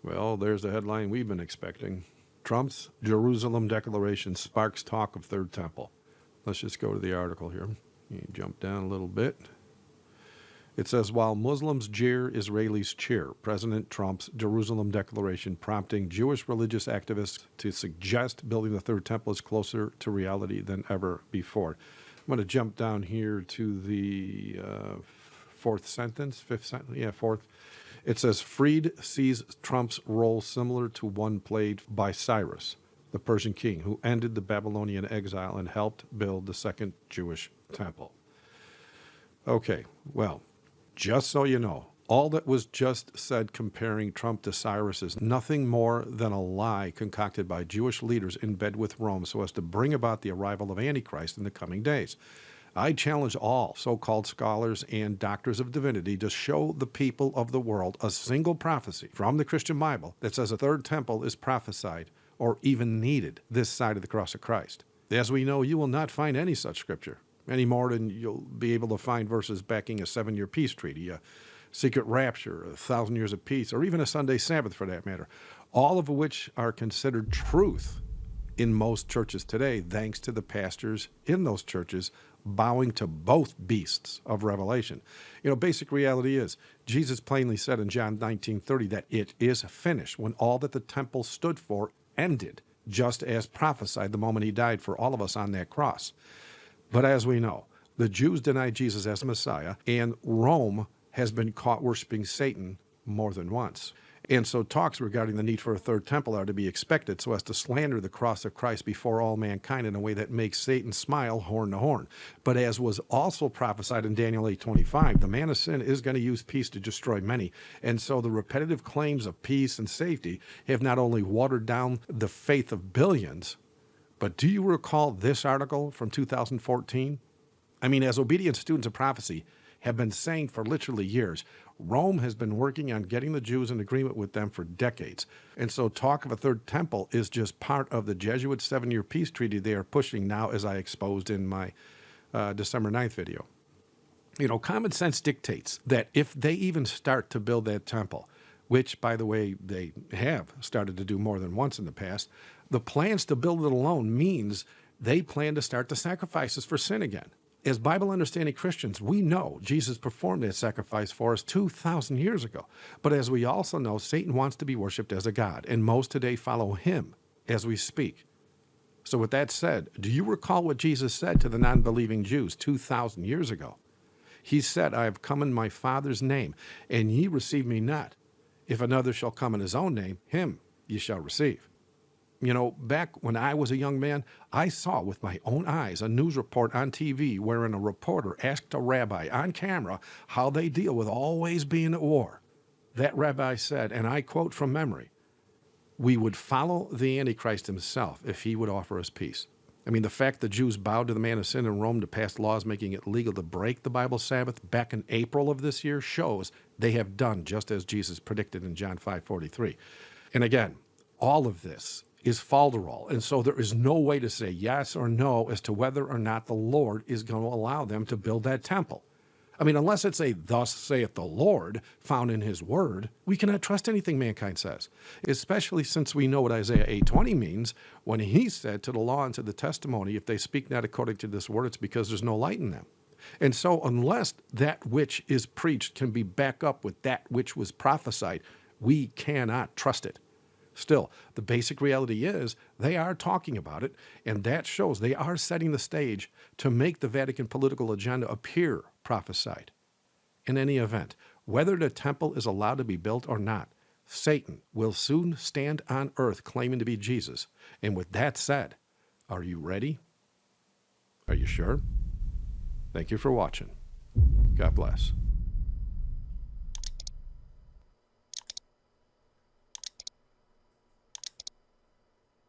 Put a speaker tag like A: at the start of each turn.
A: Well, there's the headline we've been expecting. Trump's Jerusalem declaration sparks talk of Third Temple. Let's just go to the article here. You jump down a little bit. It says, while Muslims jeer, Israelis cheer. President Trump's Jerusalem declaration prompting Jewish religious activists to suggest building the Third Temple is closer to reality than ever before. I'm going to jump down here to the fifth sentence. It says, Fried sees Trump's role similar to one played by Cyrus, the Persian king, who ended the Babylonian exile and helped build the second Jewish temple. Okay, well, just so you know, all that was just said comparing Trump to Cyrus is nothing more than a lie concocted by Jewish leaders in bed with Rome so as to bring about the arrival of Antichrist in the coming days. I challenge all so-called scholars and doctors of divinity to show the people of the world a single prophecy from the Christian Bible that says a third temple is prophesied or even needed this side of the cross of Christ. As we know, you will not find any such scripture, any more than you'll be able to find verses backing a 7-year peace treaty, a secret rapture, 1,000 years of peace, or even a Sunday Sabbath for that matter, all of which are considered truth in most churches today, thanks to the pastors in those churches bowing to both beasts of Revelation. You know, basic reality is, Jesus plainly said in John 19:30 that it is finished when all that the temple stood for ended, just as prophesied the moment he died for all of us on that cross. But as we know, the Jews denied Jesus as Messiah, and Rome has been caught worshiping Satan more than once. And so talks regarding the need for a third temple are to be expected so as to slander the cross of Christ before all mankind in a way that makes Satan smile horn to horn. But as was also prophesied in Daniel 8:25, the man of sin is going to use peace to destroy many. And so the repetitive claims of peace and safety have not only watered down the faith of billions, but do you recall this article from 2014? I mean, as obedient students of prophecy have been saying for literally years, Rome has been working on getting the Jews in agreement with them for decades. And so talk of a third temple is just part of the Jesuit 7-year peace treaty they are pushing now, as I exposed in my December 9th video. You know, common sense dictates that if they even start to build that temple, which, by the way, they have started to do more than once in the past, the plans to build it alone means they plan to start the sacrifices for sin again. As Bible-understanding Christians, we know Jesus performed that sacrifice for us 2,000 years ago. But as we also know, Satan wants to be worshipped as a god, and most today follow him as we speak. So with that said, do you recall what Jesus said to the non-believing Jews 2,000 years ago? He said, I have come in my Father's name, and ye receive me not. If another shall come in his own name, him ye shall receive. You know, back when I was a young man, I saw with my own eyes a news report on TV wherein a reporter asked a rabbi on camera how they deal with always being at war. That rabbi said, and I quote from memory, we would follow the Antichrist himself if he would offer us peace. I mean, the fact the Jews bowed to the man of sin in Rome to pass laws making it legal to break the Bible Sabbath back in April of this year shows they have done just as Jesus predicted in John 5:43. And again, all of this is falderall, and so there is no way to say yes or no as to whether or not the Lord is going to allow them to build that temple. I mean, unless it's a thus saith the Lord found in his word, we cannot trust anything mankind says, especially since we know what Isaiah 8:20 means when he said to the law and to the testimony, if they speak not according to this word, it's because there's no light in them. And so unless that which is preached can be backed up with that which was prophesied, we cannot trust it. Still, the basic reality is they are talking about it, and that shows they are setting the stage to make the Vatican political agenda appear prophesied. In any event, whether the temple is allowed to be built or not, Satan will soon stand on earth claiming to be Jesus. And with that said, are you ready? Are you sure? Thank you for watching. God bless.